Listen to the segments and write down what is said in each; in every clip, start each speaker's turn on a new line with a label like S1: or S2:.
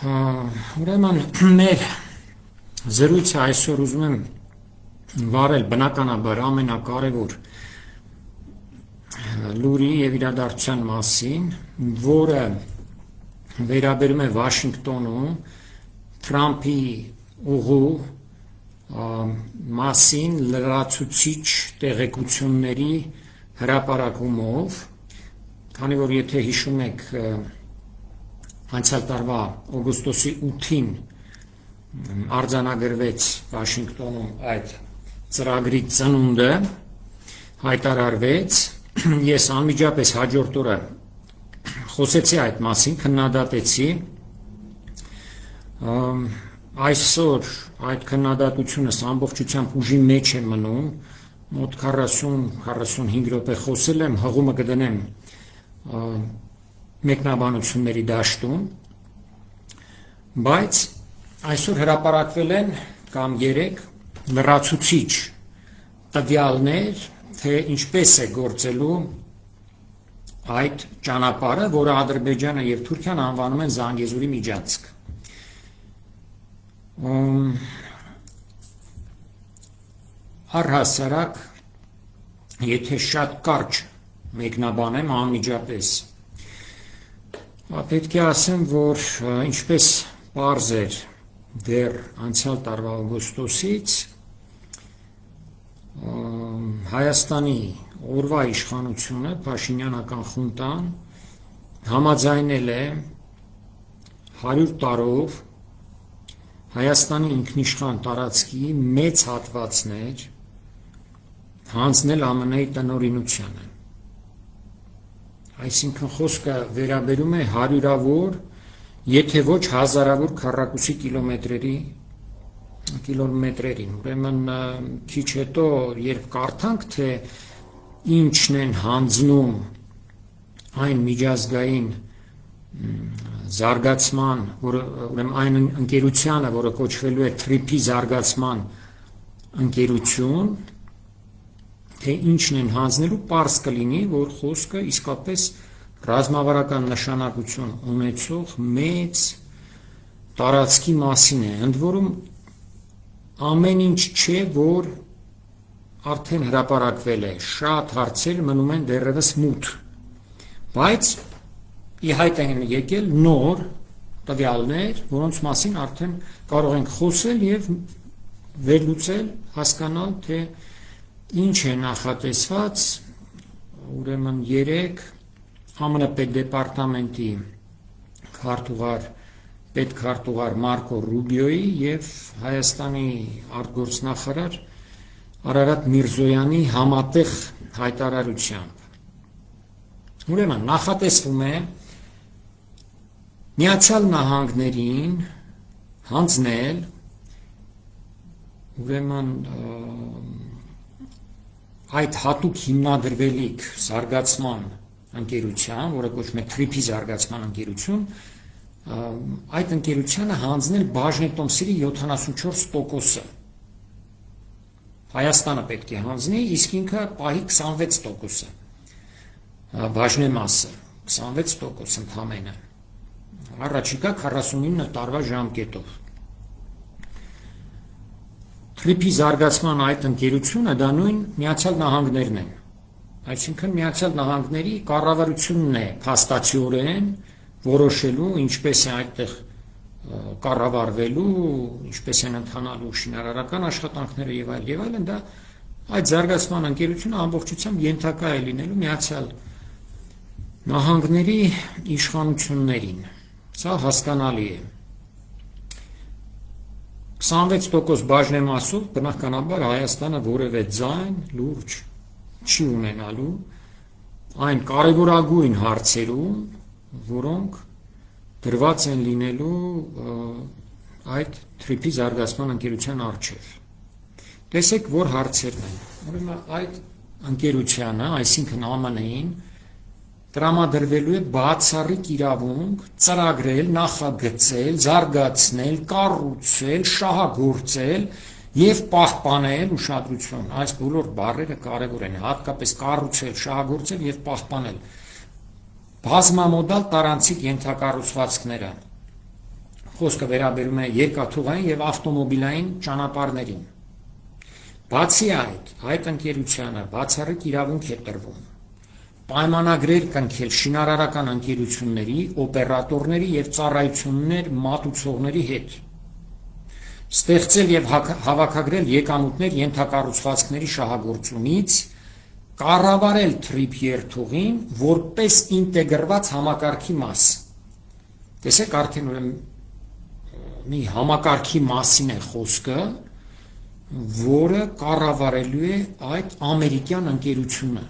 S1: Ուրեմն մեր զրույցը այսօր ուզում եմ վարել բնականաբար ամենակարևոր լուրի եւ իրադարձության մասին, որը վերաբերում է Վաշինգտոնում Թրամփի ուղու մասին լրացուցիչ տեղեկությունների հրապարակումով, քանի որ եթե հիշում եք անցյալ տարվա օգոստոսի 8-ին արձանագրվեց Վաշինգտոնում այդ ծրագրի ծնունդը, հայտարարվեց, ես անմիջապես հաջորդ օրը խոսեցի այդ մասին, քննադատեցի, այսօր այդ քննադատությունս ամբողջությամբ ուժի մեջ է մնում, մոտ 40-45 րոպե խոսել եմ, հղումը կդնեմ մեկնաբանությունների դաշտում, բայց այսօր հրապարակվել են կամ 3 լրացուցիչ տվյալներ, թե ինչպես է գործելու այդ ճանապարհը, որը Ադրբեջանը եւ Թուրքիան անվանում են Զանգեզուրի միջանցք։ Առհասարակ, եթե շատ կարճ մեկնաբանեմ անմիջապես, պետք է ասեմ, որ ինչպես պարզ էր դեռ անցյալ տարվա օգոստոսից, Հայաստանի օրվա իշխանությունը, Փաշինյանական խունտան համաձայնել է 100 տարով Հայաստանի ինքնիշխան տարածքի մեծ հատվածներ հանձնել ԱՄՆ-ի տնօրինությանը։ Այսինքն խոսքը վերաբերում է հարյուրավոր, եթե ոչ հազարավոր քառակուսի կիլոմետրերին, ուրեմն քիչ հետո երբ կարդանք, թե ինչն են հանձնում այն միջազգային զարգացման, ուրեմն այն ընկերությանը, որը կոչվելու է TRIP-ի զարգացման ընկերություն, թե ինչն են հանձնելու, պարզ կլինի, որ խոսքը իսկապես ռազմավարական նշանակություն ունեցող մեծ տարածքի մասին է, ընդ որում ամեն ինչ չէ, որ արդեն հրապարակվել է, շատ հարցեր մնում են դեռևս մութ, բայց ի հայտ են եկել նոր տվյալներ, որոնց մասին արդեն կարող ենք խոսել եւ վերլուծել, հասկանալ, թե ինչ է նախատեսված, ուրեմն 3 ԱՄՆ պետդեպարտամենտի պետքարտուղար Մարկո Ռուբիոյի եւ Հայաստանի արտգործնախարար Արարատ Միրզոյանի համատեղ հայտարարությամբ։ Ուրեմն նախատեսվում է Միացյալ Նահանգներին հանձնել ուրեմն այդ հատուկ հիմնադրվելիք զարգացման ընկերության, որը կոչվում է TRIP-ի զարգացման ընկերություն, այդ ընկերությանը հանձնել բաժնետոմսերի 74%-ը։ Հայաստանը պետք է հանձնի, իսկ ինքը պահի 26%-ը, բաժնեմասը, 26% ընդամենը, առաջիկա 49 տարվա ժամկետով։ TRIP-ի զարգացման այդ ընկերությունը դա նույն Միացյալ Նահանգներն են, այսինքն Միացյալ Նահանգների կառավարությունն է փաստացիորեն որոշելու ինչպես է այդտեղ կառավարվելու, ինչպես են ընթանալու շինարարական աշխատանքները եւ այլն, դա այդ զարգացման ընկերությունը ամբողջությամբ ենթակա է լինելու Միացյալ Նահանգների իշխանություններին։ Սա հասկանալի է։ 26% բաժնեմասով բնականաբար Հայաստանը որևէ ձայն լուրջ չի ունենալու այն կարևորագույն հարցերում, որոնք դրված են լինելու այդ TRIP-ի զարգացման ընկերության առջև։ Տեսեք, որ հարցերն են։ Ուրեմն այդ ընկերությանը, այսինքն ԱՄՆ-ին, տրամադրվելու է բացառիկ իրավունք ծրագրել, նախագծել, զարգացնել, կառուցել, շահագործել եւ պահպանել ուշադրություն։ Այս բոլոր բառերը կարեւոր են, հատկապես կառուցել, շահագործել եւ պահպանել բազմամոդալ տարանցիկ ենթակառուցվածքները, խոսքը վերաբերում է երկաթուղային եւ ավտոմոբիլային ճանապարհներին։ Բացի այդ ընկերությանը բացառիկ իրավունք է տրվում պայմանագրեր կնքել շինարարական ընկերությունների, օպերատորների եւ ծառայություններ մատուցողների հետ, ստեղծել եւ հավաքագրել եկամուտներ ենթակառուցվածքների շահագործումից, կառավարել թրիփ երթուղին որպես ինտեգրված համակարգի մաս։ Տեսեք, արդեն մի համակարգի մասին է խոսքը, որը կառավարելու է այդ ամերիկյան ընկերությունը։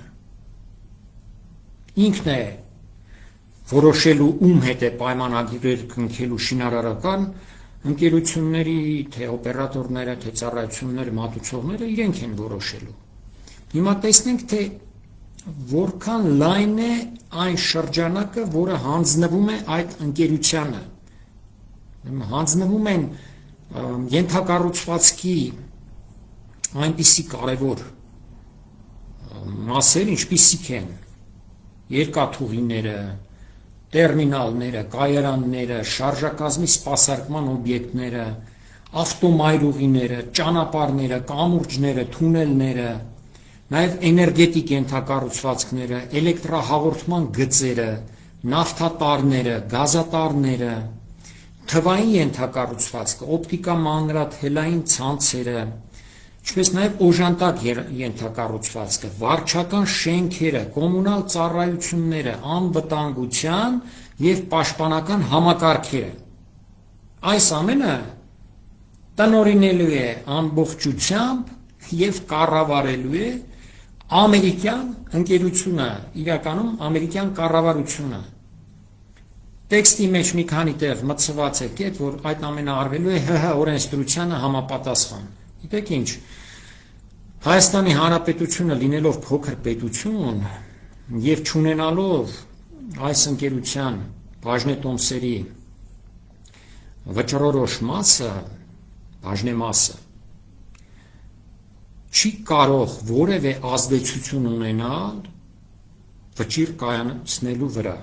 S1: Ինքն է որոշելու ում հետ է պայմանագրեր կնքելու շինարարական ընկերությունների, թե օպերատորները, թե ծառայությունները, մատուցողները իրենք են որոշելու։ Հիմա տեսնենք, թե որքան լայն է այն շրջանակը, որը հանձնվում է այդ ընկերությանը։ Հանձնվում են ենթակառուցվածքի այնպիսի կարևոր մասեր, ինչպիսիք են երկաթուղիները, տերմինալները, կայարանները, շարժակազմի սպասարկման օբյեկտները, ավտոմայրուղիները, ճանապարհները, կամուրջները, թունելները, նաև էներգետիկ ենթակառուցվածքները, էլեկտրահաղորդման գծերը, նավթատարները, գազատարները, թվային ենթակառուցվածքը, օպտիկա մանրաթելային ցանցերը, ինչպես նաև օժանդակ ենթակառուցվածքը, վարչական շենքերը, կոմունալ ծառայությունները, անվտանգության եւ պաշտպանական համակարգերը։ Այս ամենը տնօրինելու է ամբողջությամբ եւ կառավարելու է ամերիկյան ընկերությունը, իրականում ամերիկյան կառավարությունը։ Տեքստի մեջ մի քանի տեղ մտցված է կետ, որ այդ ամենը արվելու է ՀՀ օրենսդրությանը համապատասխան։ Գիտեք ինչ, Հայաստանի Հանրապետությունը լինելով փոքր պետություն եւ չունենալով այս ընկերության բաժնետոմսերի վճռորոշ մասը, բաժնեմասը, չի կարող որևէ ազդեցություն ունենալ վճիռ կայացնելու վրա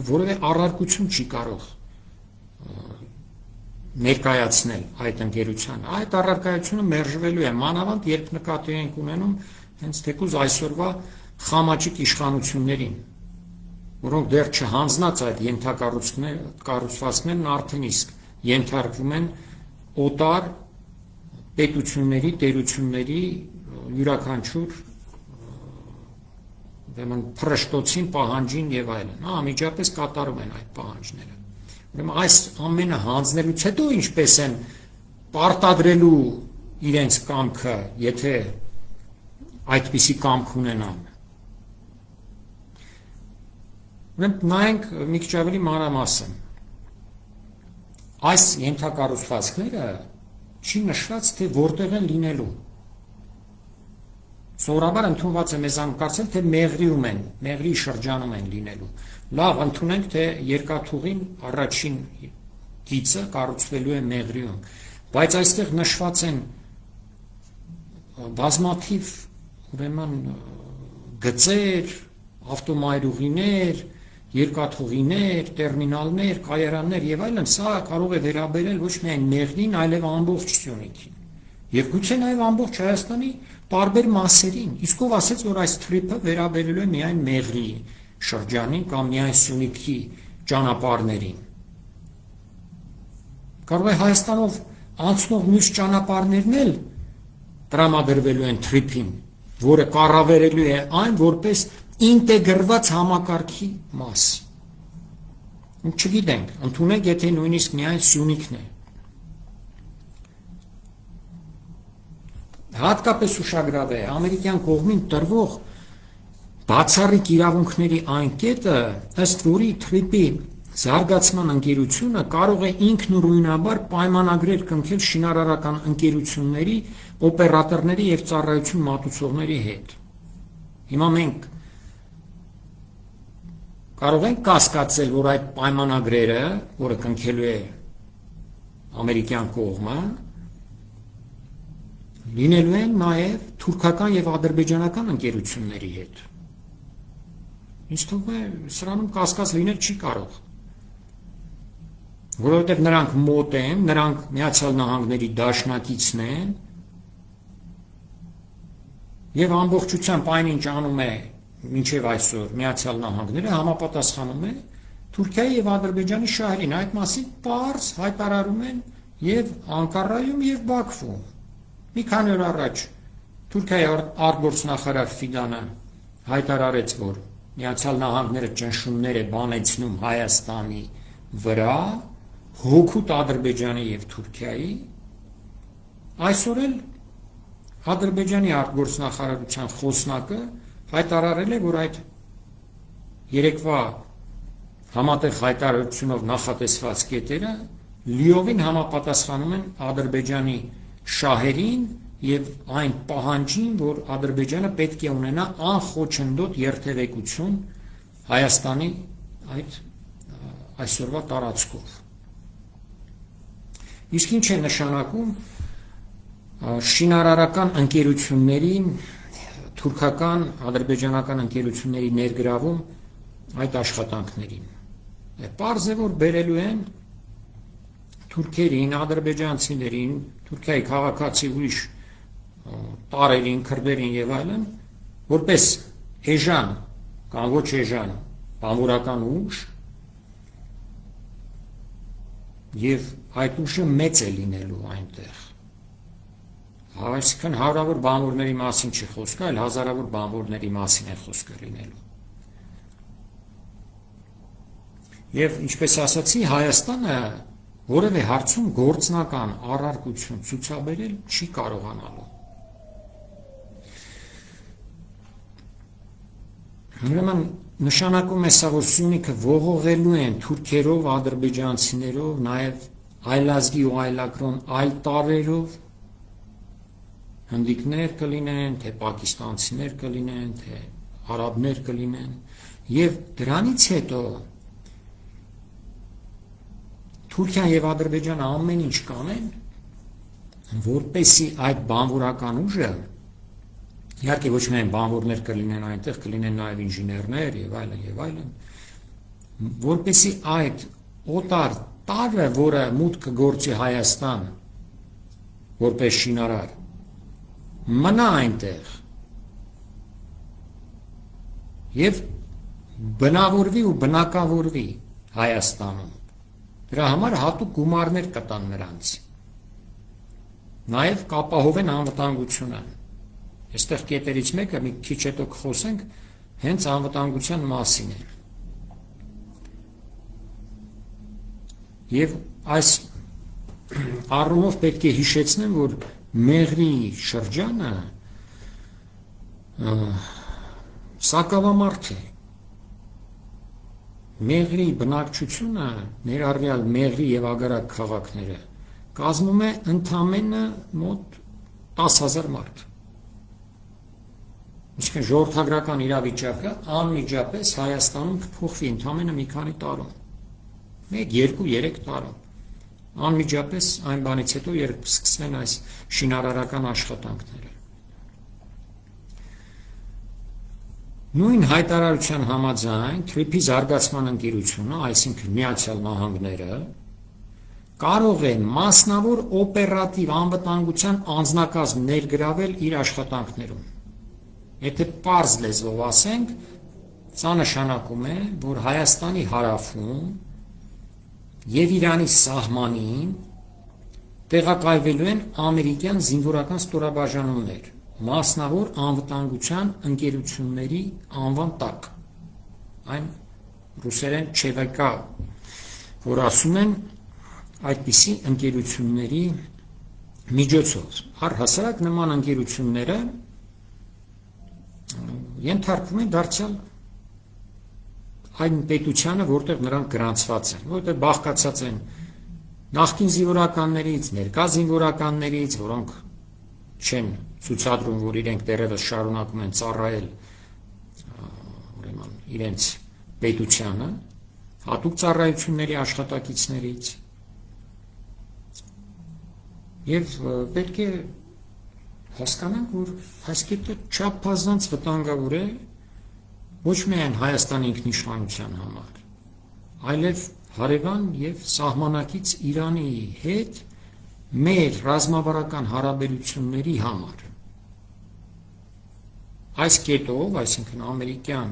S1: եւ որևէ առարկություն չի կարող ներկայացնել այդ ընկերությանը։ Այդ առարկայությունը մերժվելու է, մանավանդ երբ նկատի ենք ունենում հենց թեկուզ այսօրվա խամաճիկ իշխանություններին, որոնք դեռ չհանձնած այդ ենթակառուցվածքներն արդեն իսկ ենթարկվում են օտար պետությունների, տերությունների յուրաքանչյուր փրշտոցին, պահանջին եւ այլն, անմիջապես կատարում են այդ պահանջները։ Ուրեմն այս ամենը հանձնելուց հետո ինչպես են պարտադրելու իրենց կամքը, եթե այդպիսի կամք ունենան։ Ուրեմն նայենք մի քիչ ավելի մանրամասն։ Այս ենթակառուցվածքները չի նշված, թե որտեղ են լինելու։ Սովորաբար ընդունված է մեզանում կարծել, թե Մեղրիում են, Մեղրիի շրջանում են լինելու։ Լավ, ընդունենք, թե երկաթուղին առաջին գիծը կառուցվելու է Մեղրիում, բայց այստեղ նշված են բազմաթիվ ուրեմն գծեր, ավտոմայրուղիներ, երկաթուղիներ, տերմինալներ, կայարաններ եւ այլն, սա կարող է վերաբերել ոչ միայն Մեղրին, այլև ամբողջ Սյունիքին։ Եվ գուցե նաև ամբողջ Հայաստանի տարբեր մասերին։ Իսկ ով ասեց, որ այս թրիփը վերաբերելու է միայն Մեղրիի շրջանին կամ միայն Սյունիքի ճանապարհներին։ Կարող է Հայաստանով անցնող մյուս ճանապարհներն էլ տրամադրվելու են թրիփին, որը կառավարելու է այն որպես ինտեգրված համակարգի մաս։ Չգիտենք, ընդունենք, եթե նույնիսկ միայն Սյունիքն է։ Հատկապես ուշագրավ է ամերիկյան կողմին տրվող բացառիկ իրավունքների այն կետը, ըստ որի թրիփի զարգացման ընկերությունը կարող է ինքնուրույնաբար պայմանագրեր կնքել շինարարական ընկերությունների, օպերատորների եւ ծառայություն մատուցողների հետ։ Հիմա մենք կարող ենք կասկածել, որ այդ պայմանագրերը, որը կնքելու է ամերիկյան կողմը, լինելու են նաև թուրքական եւ ադրբեջանական ընկերությունների հետ։ Ինձ թվում է սրանում կասկած լինել չի կարող։ որովհետև նրանք մոտ են, նրանք Միացյալ Նահանգների դաշնակիցն են, եւ ամբողջությամբ այնինչ անում է մինչև այսօր Միացյալ Նահանգները համապատասխանում է Թուրքիայի եւ Ադրբեջանի շահերին, այդ մասին պարզ հայտարարում են եւ Անկարայում եւ Բաքվում։ Մի քանի օր առաջ Թուրքիայի արտգործնախարար Ֆիդանը հայտարարեց, որ Միացյալ Նահանգները ճնշումներ է բանեցնում Հայաստանի վրա, հօգուտ Ադրբեջանի եւ Թուրքիայի։ Այսօր էլ Ադրբեջանի արտգործնախարարության խոսնակը հայտարարել է, որ այդ երեկվա համատեղ հայտարարությունով նախատեսված կետերը լիովին համապատասխանում են Ադրբեջանի շահերին եւ այն պահանջին, որ Ադրբեջանը պետք է ունենա անխոչնդոտ երթևեկություն Հայաստանի այդ այսօրվա տարածքով։ Իսկ ինչ է նշանակում շինարարական ընկերությունների, թուրքական, ադրբեջանական ընկերությունների ներգրավում այդ աշխատանքներին։ Պարզ է, որ բերելու են թուրքերին, ադրբեջանցիներին, Թուրքիայի քաղաքացի ուրիշ տարերին, քրդերին եւ այլն, որպես էժան կամ ոչ էժան բամբուրական ուժ, եւ այդ ուժը մեծ է լինելու այնտեղ։ Այսինքն հարյուրավոր բամբուրների մասին չի խոսքը, այլ հազարավոր բամբուրների մասին է խոսքը լինելու։ Եվ ինչպես ասացի, Հայաստանը որևէ հարցում գործնական առարկություն ցուցաբերել չի կարողանալու։ Ուրեմն նշանակում է սա, որ Սյունիքը ողողելու են թուրքերով, ադրբեջանցիներով, նաև այլազգի ու այլակրոն այլ տարերով հնդիկներ կլինեն, թե պակիստանցիներ կլինեն, թե արաբներ կլինեն, եւ դրանից հետո Թուրքիան եւ Ադրբեջանը ամեն ինչ կանեն, որպեսի այդ բանվորական ուժը, իհարկե ոչ միայն բանվորներ կլինեն այնտեղ, կլինեն նաեւ ինժեներներ եւ այլն, որպեսի այդ օտար տարը, որը մուտք կգործի Հայաստան որպես շինարար, մնա այնտեղ եւ բնավորվի ու բնակավորվի Հայաստանում։ Դրա համար հատուկ գումարներ կտան նրանց։ Նաև կապահովեն անվտանգությունը։ Այստեղ կետերից մեկը մի քիչ հետո կխոսենք հենց անվտանգության մասին է։ Եվ այս առումով պետք է հիշեցնեմ, որ Մեղրի շրջանը սակավամարդ է։ Մեղրի բնակչությունը, ներառյալ Մեղրի եւ Ագարակ քաղաքները, կազմում է ընդամենը մոտ 10,000 մարդ։ Իսկ ժողովրդագրական իրավիճակը անմիջապես Հայաստանում կփոխվի ընդամենը մի քանի տարում։ 1, 2, 3 տարում։ Անմիջապես այն բանից հետո, երբ սկսվեն այս շինարարական աշխատանքները։ Նույն հայտարարության համաձայն Թրիփի զարգացման ընկերությունը, այսինքն Միացյալ Նահանգները, կարող է մասնավոր օպերատիվ անվտանգության անձնակազմ ներգրավել իր աշխատանքներում։ Եթե պարզ լեզվով ասենք, սա նշանակում է, որ Հայաստանի հարավում եւ Իրանի սահմանին տեղակայվելու են ամերիկյան զինվորական ստորաբաժանումներ, մասնավոր անվտանգության ընկերությունների անվան տակ, այն ռուսերեն ՉՎԿ, որ ասում են այդպիսի ընկերությունների միջոցով։ Առհասարակ նման ընկերությունները ենթարկվում են դարձյալ այն պետությանը, որտեղ նրանք գրանցված են, որտեղ բաղկացած են նախկին զինվորականներից, ներկա զինվորականներից, որոնք չեն ցուցադրում, որ իրենք դեռևս շարունակում են ծառայել ուրեմն իրենց պետությանը, հատուկ ծառայությունների աշխատակիցներից։ Եվ պետք է հասկանանք, որ այս կետը չափազանց վտանգավոր է ոչ միայն Հայաստանի ինքնիշխանության համար, այլև հարևան եւ սահմանակից Իրանի հետ մեր ռազմավարական հարաբերությունների համար։ Այս կետով, այսինքն ամերիկյան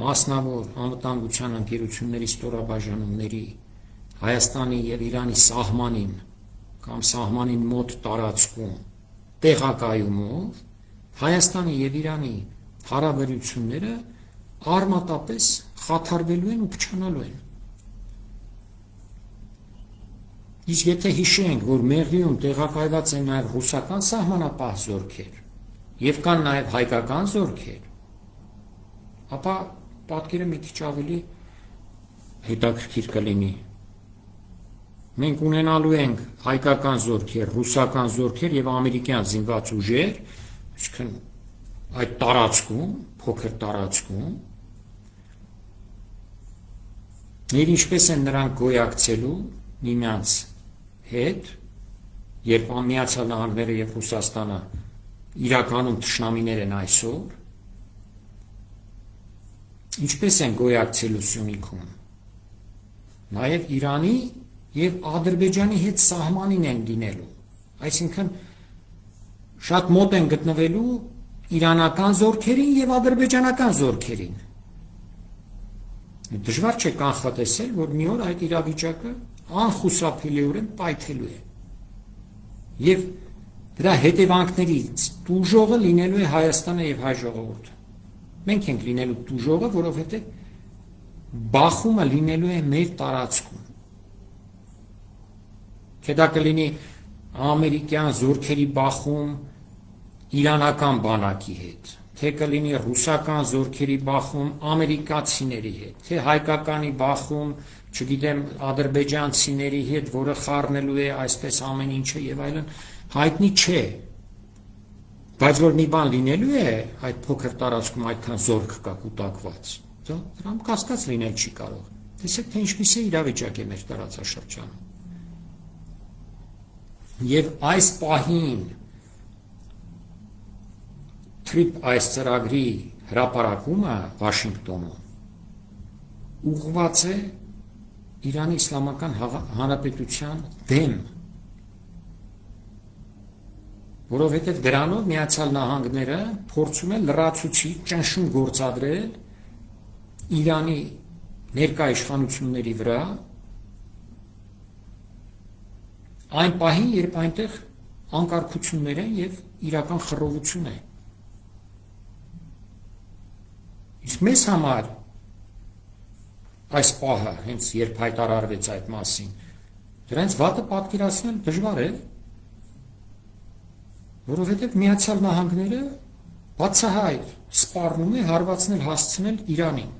S1: մասնավոր անվտանգության ընկերությունների ստորաբաժանումների Հայաստանի եւ Իրանի սահմանին կամ սահմանին մոտ տարածքում տեղակայումով Հայաստանի եւ Իրանի հարաբերությունները արմատապես խաթարվելու են ու փչանալու են։ Իսկ եթե հիշենք, որ Մեղրիում տեղակայված են նաև ռուսական սահմանապահ զորքեր եւ կան նաև հայկական զորքեր, ապա պատկերը մի քիչ ավելի հետաքրքիր կլինի։ Մենք ունենալու ենք հայկական զորքեր, ռուսական զորքեր եւ ամերիկյան զինված ուժեր, այսինքն այդ տարածքում, փոքր տարածքում, եւ ինչպես են նրանք գոյակցելու միմյանց հետ, երբ Միացյալ Նահանգները եւ Ռուսաստանը իրականում թշնամիներ են այսօր, ինչպես են գոյակցելու Սյունիքում, նաեւ Իրանի եւ Ադրբեջանի հետ սահմանին են լինելու, այսինքն շատ մոտ են գտնվելու իրանական զորքերին եւ ադրբեջանական զորքերին։ Դժվար չէ կանխատեսել, որ մի օր այդ իրավիճակը անխուսափելիորեն պայթելու է։ Եվ դրա հետևանքներից տուժողը լինելու է Հայաստանը եւ հայ ժողովուրդը։ Մենք ենք լինելու տուժողը, որովհետեւ բախումը լինելու է մեր տարածքում։ Թե դա կլինի ամերիկյան զորքերի բախում իրանական բանակի հետ, թե կլինի ռուսական զորքերի բախում ամերիկացիների հետ, թե հայկականի բախում, չգիտեմ, ադրբեջանցիների հետ, որը խառնելու է այսպես ամեն ինչը եւ այլն, հայտնի չէ։ Բայց որ մի բան լինելու է այդ փոքր տարածքում այդքան զորք կա կուտակված, դրան կասկած լինել չի կարող։ Տեսեք, թե ինչպես է իրավիճակը մեր տարածաշրջանում։ Եվ այս պահին այս ծրագրի հրապարակումը Վաշինգտոնում ուղղված է Իրանի Իսլամական Հանրապետության դեմ, որովհետև դրանով Միացյալ Նահանգները փորձում է լրացուցիչ ճնշում գործադրել Իրանի ներկա իշխանությունների վրա այն պահին, երբ այնտեղ անկարգություններ են եւ իրական խռովություն է։ Իսկ մեզ համար այս պահը, հենց երբ հայտարարվեց այդ մասին, դրանց վատը պատկերացնել դժվար է, որովհետև Միացյալ Նահանգները բացահայտ սպառնում է հարվածնել հասցնել Իրանին։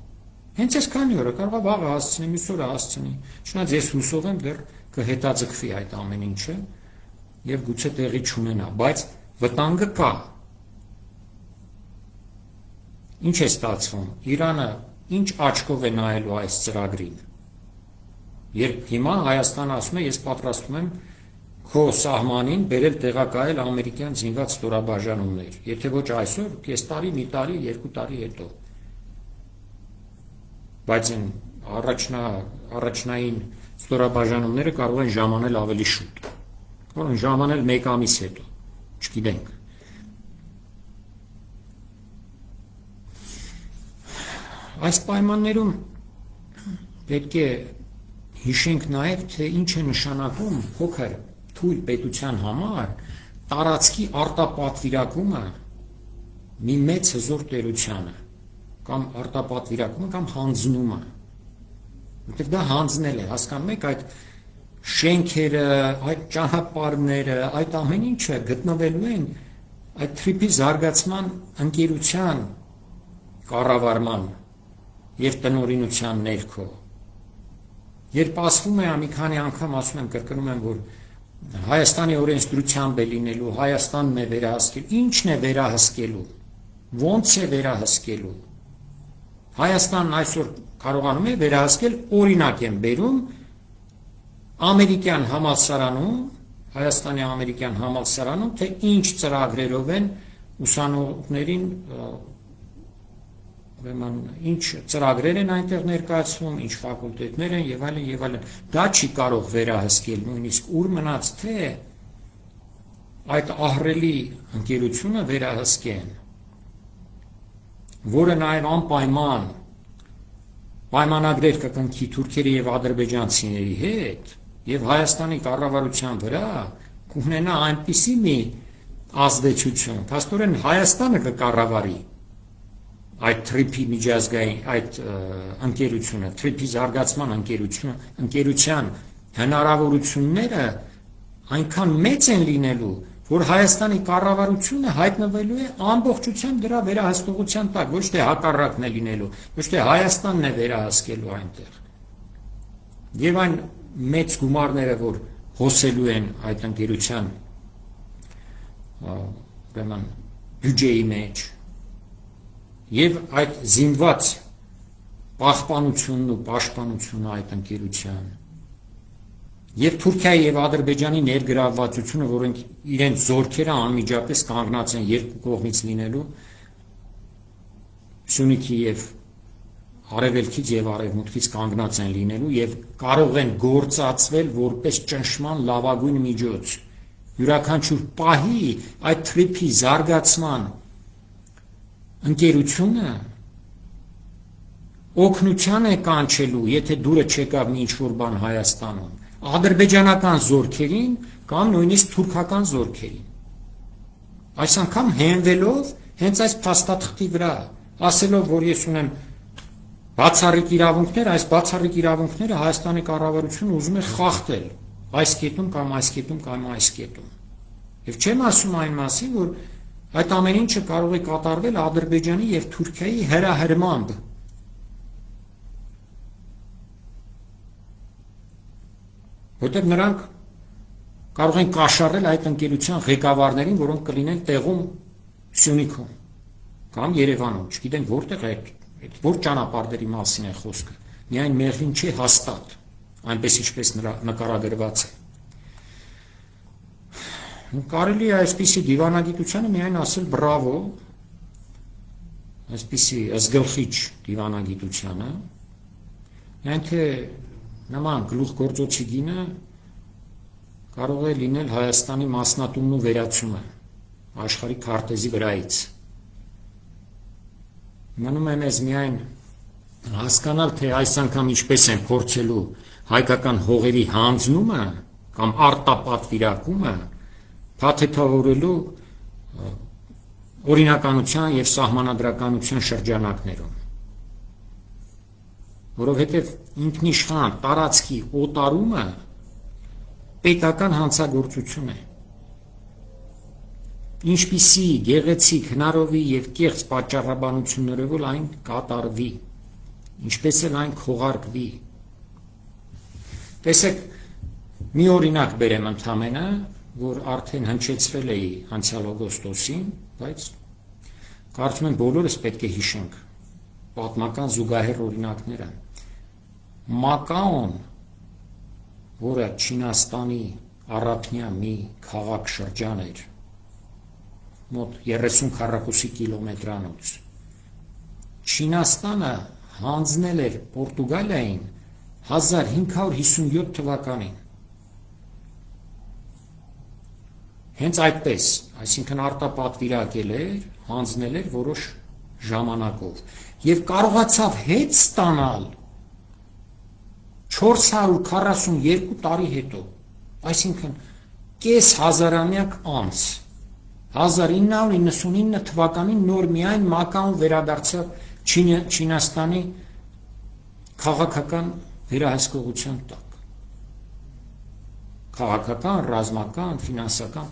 S1: Հենց այսքանի օրը կարող է վաղը հասցնի, մյուս օրը հասցնի։ Չնայած ես հուսով եմ դեռ կհետաձգվի այդ ամեն ինչը եւ գուցե տեղի չունենա, բայց վտանգը կա։ Ինչ է ստացվում։ Իրանը ինչ աչքով է նայելու այս ծրագրին։ Երբ հիմա Հայաստանը ասում է, ես պատրաստվում եմ քո սահմանին բերել տեղակայել ամերիկյան զինված ստորաբաժանումներ, եթե ոչ այսօր, կես տարի, մի տարի, երկու տարի հետո։ Բայց առաջնային ստորաբաժանումները կարող են ժամանել ավելի շուտ։ Կարող են ժամանել մեկ ամիս հետո, չգիտենք։ Այս պայմաններում պետք է հիշենք նաև, թե ինչ է նշանակում փոքր թույլ պետության համար տարածքի արտապատվիրակումը մի մեծ հզոր տերությանը կամ արտապատվիրակումը կամ հանձնումը, որտեղ դա հանձնել է, հասկանում եք, այդ շենքերը, այդ ճանապարհները, այդ ամեն ինչը գտնվելու են այդ թրիփի զարգացման ընկերության կառավարման եւ տնօրինության ներքո։ Երբ ասվում է, մի քանի անգամ ասում եմ, կրկնում եմ, որ Հայաստանի օրենսդրությամբ է լինելու, Հայաստանն է վերահսկել, ինչն է վերահսկելու, ո՞նց է վերահսկելու։ Հայաստանն այսօր կարողանում է վերահսկել, օրինակ եմ բերում, ամերիկյան համալսարանում, Հայաստանի ամերիկյան համալսարանում, թե ինչ ծրագրերով են ուսանողներին ուրեմն ինչ ծրագրեր են այնտեղ ներկայացվում, ինչ ֆակուլտետներ են եւ այլն եւ այլն։ Դա չի կարող վերահսկել նույնիսկ ուր մնաց թե այդ ահռելի ընկերությունը վերահսկեն, որը նաեւ անպայման պայմանագրեր կկնքի թուրքերի եւ ադրբեջանցիների հետ եւ Հայաստանի կառավարության վրա կունենա այնպիսի մի ազդեցություն, փաստորեն Հայաստանը կկառավարի այդ թրիփի միջազգային այդ ընկերությունը, թրիփի զարգացման ընկերության հնարավորությունները այնքան մեծ են լինելու, որ Հայաստանի կառավարությունը հայտնվելու է ամբողջությամբ դրա վերահսկողության տակ, ոչ թե հակառակն է լինելու, ոչ թե Հայաստանն է վերահսկելու այնտեղ։ Եվ այն մեծ գումարները, որ հոսելու են այդ ընկերության ուրեմն բյուջեի մեջ, եւ այդ զինված պահպանությունն ու պաշտպանությունը այդ ընկերության եւ Թուրքիայի եւ Ադրբեջանի ներգրավվածությունը, որոնք իրենց զորքերը անմիջապես կանգնած են երկու կողմից լինելու Սյունիքի եւ Արևելքից եւ Արևմուտքից կանգնած են լինելու եւ կարող են գործածվել որպես ճնշման լավագույն միջոց յուրաքանչյուր պահի այդ թրիփի զարգացման ընկերությունը օգնության է կանչելու, եթե դուրը չեկավ մի ինչ-որ բան Հայաստանում, ադրբեջանական զորքերին կամ նույնիսկ թուրքական զորքերին։ Այս անգամ հենվելով հենց այս փաստաթղթի վրա, ասելով, որ ես ունեմ բացառիկ իրավունքներ, այս բացառիկ իրավունքները Հայաստանի կառավարությունը ուզում է խախտել այս կետում կամ այս կետում կամ այս կետում։ Եվ չեմ ասում այն մասին, որ այդ ամեն ինչը կարող է կատարվել Ադրբեջանի եւ Թուրքիայի հրահրմամբ։ Որտեղ նրանք կարող են կաշառել այդ ընկերության ղեկավարներին, որոնք կլինեն տեղում Սյունիքում կամ Երևանում, չգիտեմ որտեղ է, որ ճանապարհների մասին է խոսքը։ Միայն Մեղրին չի հաստատ, այնպես ինչպես նկարագրված է։ Կարելի է այսպիսի դիվանագիտությանը միայն ասել բրավո, այսպիսի ըզգլխիչ դիվանագիտությանը, միայն թե նման գլուխգործոցի գինը կարող է լինել Հայաստանի մասնատումն ու վերացումը աշխարհի քարտեզի վրայից։ Մնում է մեզ միայն հասկանալ, թե այս անգամ ինչպես են փորձելու հայկական հողերի հանձնումը կամ արտապատվիրակումը փաթեթավորելու օրինականության եւ սահմանադրականության շրջանակներում, որովհետեւ ինքնիշխան տարածքի օտարումը պետական հանցագործություն է, ինչպիսի գեղեցիկ հնարովի եւ կեղծ պատճառաբանություններով այն կատարվի, ինչպես էլ այն քողարկվի։ Տեսեք, մի օրինակ բերեմ ընդհանրապես, որ արդեն հնչեցվել էի անցյալ օգոստոսին, բայց կարծում եմ բոլորս պետք է հիշենք պատմական զուգահեռ օրինակները։ Մակաոն, որը Չինաստանի առափնյա մի քաղաք շրջան էր, մոտ 30 քառակուսի կիլոմետրանոց, Չինաստանը հանձնել էր Պորտուգալիային 1557 թվականին։ Հենց այդպես, այսինքն արտապատվիրակել էր, հանձնել էր որոշ ժամանակով եւ կարողացավ հետ ստանալ 442 տարի հետո, այսինքն կես հազարամյակ անց 1999 թվականին նոր միայն Մակաոն վերադարձավ Չինաստանի քաղաքական վերահսկողության տակ։ Քաղաքական, ռազմական, ֆինանսական։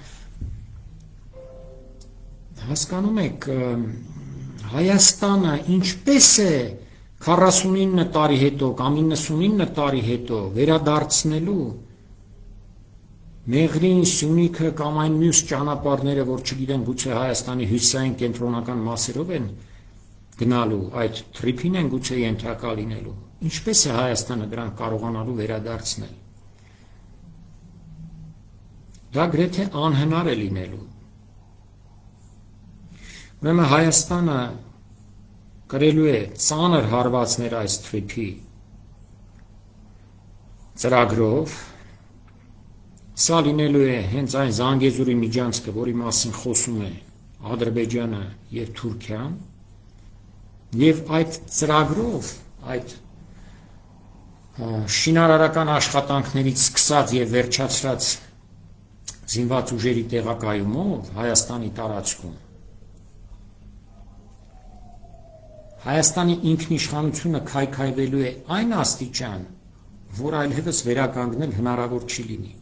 S1: Հասկանում եք, Հայաստանը ինչպես է 49 տարի հետո կամ 99 տարի հետո վերադարձնելու Մեղրին, Սյունիքը կամ այն մյուս ճանապարհները, որ չգիտեն, գուցե Հայաստանի հյուսիսային կենտրոնական մասերով են գնալու, այդ թրիփին են գուցե ենթակա լինելու։ Ինչպես է Հայաստանը դրանք կարողանալու վերադարձնել։ Դա գրեթե անհնար է լինելու։ Ուրեմն Հայաստանը կրելու է ծանր հարվածներ այս թրիփի ծրագրով, սա լինելու է հենց այն Զանգեզուրի միջանցքը, որի մասին խոսում է Ադրբեջանը և Թուրքիան, և այդ ծրագրով, այդ շինարարական աշխատանքներից սկսած և վերջացրած զինված ուժերի տեղակայումով Հայաստանի տարածքում Հայաստանի ինքնիշխանությունը քայքայվելու է այն աստիճան, որ այլևս վերականգնել հնարավոր չի լինի։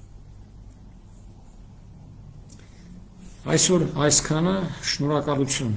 S1: Այսօր այսքանը, շնորհակալություն։